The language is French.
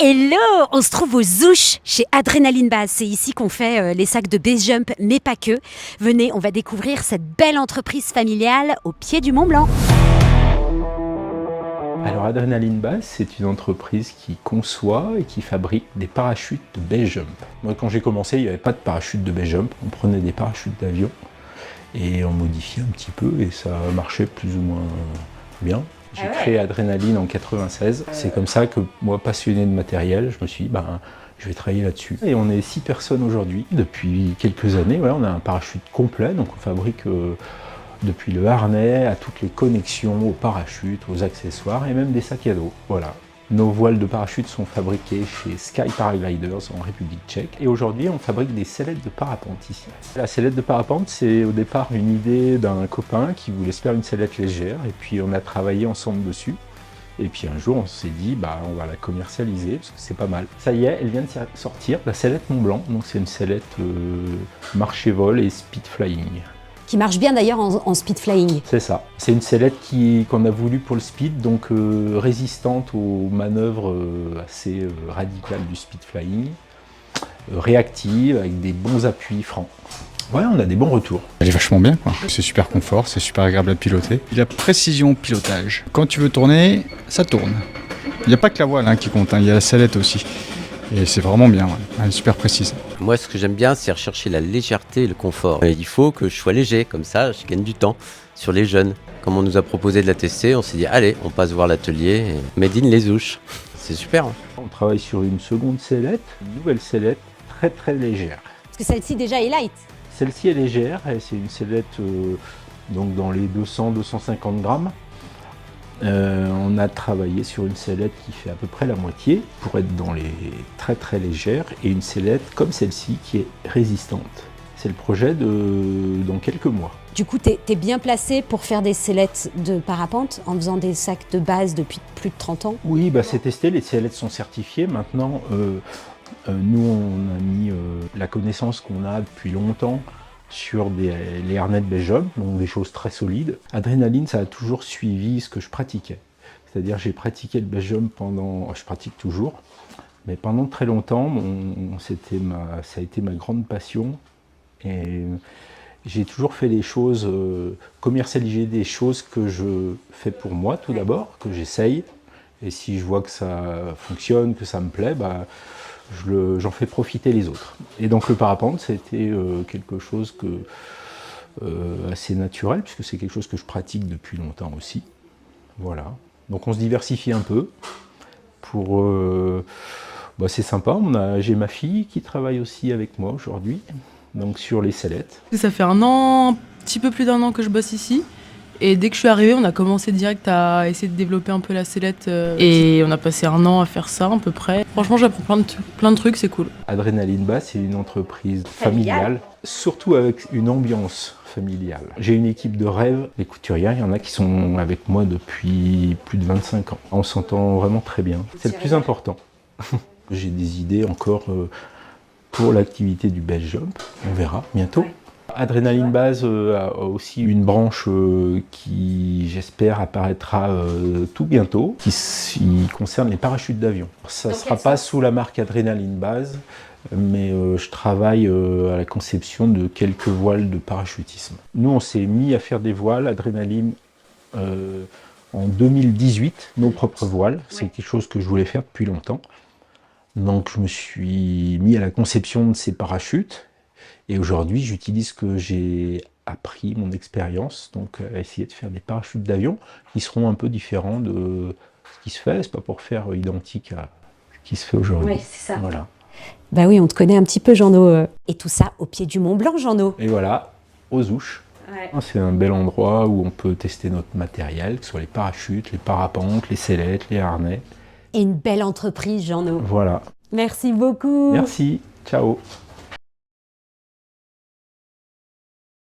Hello! On se trouve aux Zouches, chez Adrenaline Base. C'est ici qu'on fait les sacs de base jump, mais pas que. Venez, on va découvrir cette belle entreprise familiale au pied du Mont Blanc. Alors Adrenaline Base, c'est une entreprise qui conçoit et qui fabrique des parachutes de base jump. Moi, quand j'ai commencé, il n'y avait pas de parachute de base jump. On prenait des parachutes d'avion et on modifiait un petit peu et ça marchait plus ou moins bien. J'ai créé Adrenaline en 96. C'est comme ça que moi, passionné de matériel, je me suis dit, je vais travailler là-dessus. Et on est 6 personnes aujourd'hui. Depuis quelques années, on a un parachute complet, donc on fabrique depuis le harnais à toutes les connexions, aux parachutes, aux accessoires et même des sacs à dos. Voilà. Nos voiles de parachute sont fabriquées chez Sky Paragliders en République tchèque. Et aujourd'hui, on fabrique des sellettes de parapente ici. La sellette de parapente, c'est au départ une idée d'un copain qui voulait se faire une sellette légère. Et puis on a travaillé ensemble dessus. Et puis un jour, on s'est dit, on va la commercialiser parce que c'est pas mal. Ça y est, elle vient de sortir, la sellette Mont Blanc. Donc c'est une sellette marché-vol et speed flying. Qui marche bien d'ailleurs en speed flying. C'est ça. C'est une sellette qu'on a voulu pour le speed, donc résistante aux manœuvres assez radicales du speed flying, réactive, avec des bons appuis francs. Ouais, on a des bons retours. Elle est vachement bien, quoi. C'est super confort, c'est super agréable à piloter. Il a précision pilotage. Quand tu veux tourner, ça tourne. Il n'y a pas que la voile qui compte, il y a la sellette aussi. Et c'est vraiment bien, elle est super précise. Moi, ce que j'aime bien, c'est rechercher la légèreté et le confort. Et il faut que je sois léger, comme ça, je gagne du temps sur les jeunes. Comme on nous a proposé de la tester, on s'est dit, allez, on passe voir l'atelier. Made in les Zouches. C'est super. On travaille sur une seconde sellette, une nouvelle sellette très très légère. Parce que celle-ci déjà est light. Celle-ci est légère, et c'est une sellette donc dans les 200-250 grammes. On a travaillé sur une sellette qui fait à peu près la moitié pour être dans les très très légères et une sellette comme celle-ci qui est résistante. C'est le projet dans quelques mois. Du coup, t'es bien placé pour faire des sellettes de parapente en faisant des sacs de base depuis plus de 30 ans? Oui, c'est testé, les sellettes sont certifiées. Maintenant, nous on a mis la connaissance qu'on a depuis longtemps sur les harnais de base jump, donc des choses très solides. Adrenaline, ça a toujours suivi ce que je pratiquais. C'est-à-dire j'ai pratiqué le base jump je pratique toujours, mais pendant très longtemps, ça a été ma grande passion. Et j'ai toujours fait des choses, commercialiser des choses que je fais pour moi tout d'abord, que j'essaye. Et si je vois que ça fonctionne, que ça me plaît, j'en fais profiter les autres. Et donc le parapente, c'était quelque chose assez naturel, puisque c'est quelque chose que je pratique depuis longtemps aussi. Voilà. Donc on se diversifie un peu. C'est sympa, j'ai ma fille qui travaille aussi avec moi aujourd'hui, donc sur les sellettes. Ça fait un petit peu plus d'1 an que je bosse ici. Et dès que je suis arrivée, on a commencé direct à essayer de développer un peu la sellette. Et on a passé 1 an à faire ça à peu près. Franchement, j'apprends plein de trucs, c'est cool. Adrenaline Base, c'est une entreprise familiale, surtout avec une ambiance familiale. J'ai une équipe de rêve. Les couturières, il y en a qui sont avec moi depuis plus de 25 ans. On s'entend vraiment très bien. C'est le plus important. J'ai des idées encore pour l'activité du base jump. On verra bientôt. Adrenaline Base a aussi une branche qui, j'espère, apparaîtra tout bientôt, qui concerne les parachutes d'avion. Ça ne sera pas sous la marque Adrenaline Base, mais je travaille à la conception de quelques voiles de parachutisme. Nous, on s'est mis à faire des voiles Adrenaline en 2018, nos propres voiles. C'est quelque chose que je voulais faire depuis longtemps. Donc je me suis mis à la conception de ces parachutes. Et aujourd'hui, j'utilise ce que j'ai appris, mon expérience, donc à essayer de faire des parachutes d'avion qui seront un peu différents de ce qui se fait. C'est pas pour faire identique à ce qui se fait aujourd'hui. Oui, c'est ça. Voilà. Bah oui, on te connaît un petit peu, Jean-No. Et tout ça au pied du Mont Blanc, Jean-No. Et voilà, aux Zouches. Ouais. C'est un bel endroit où on peut tester notre matériel, que ce soit les parachutes, les parapentes, les sellettes, les harnais. Et une belle entreprise, Jean-No. Voilà. Merci beaucoup. Merci. Ciao.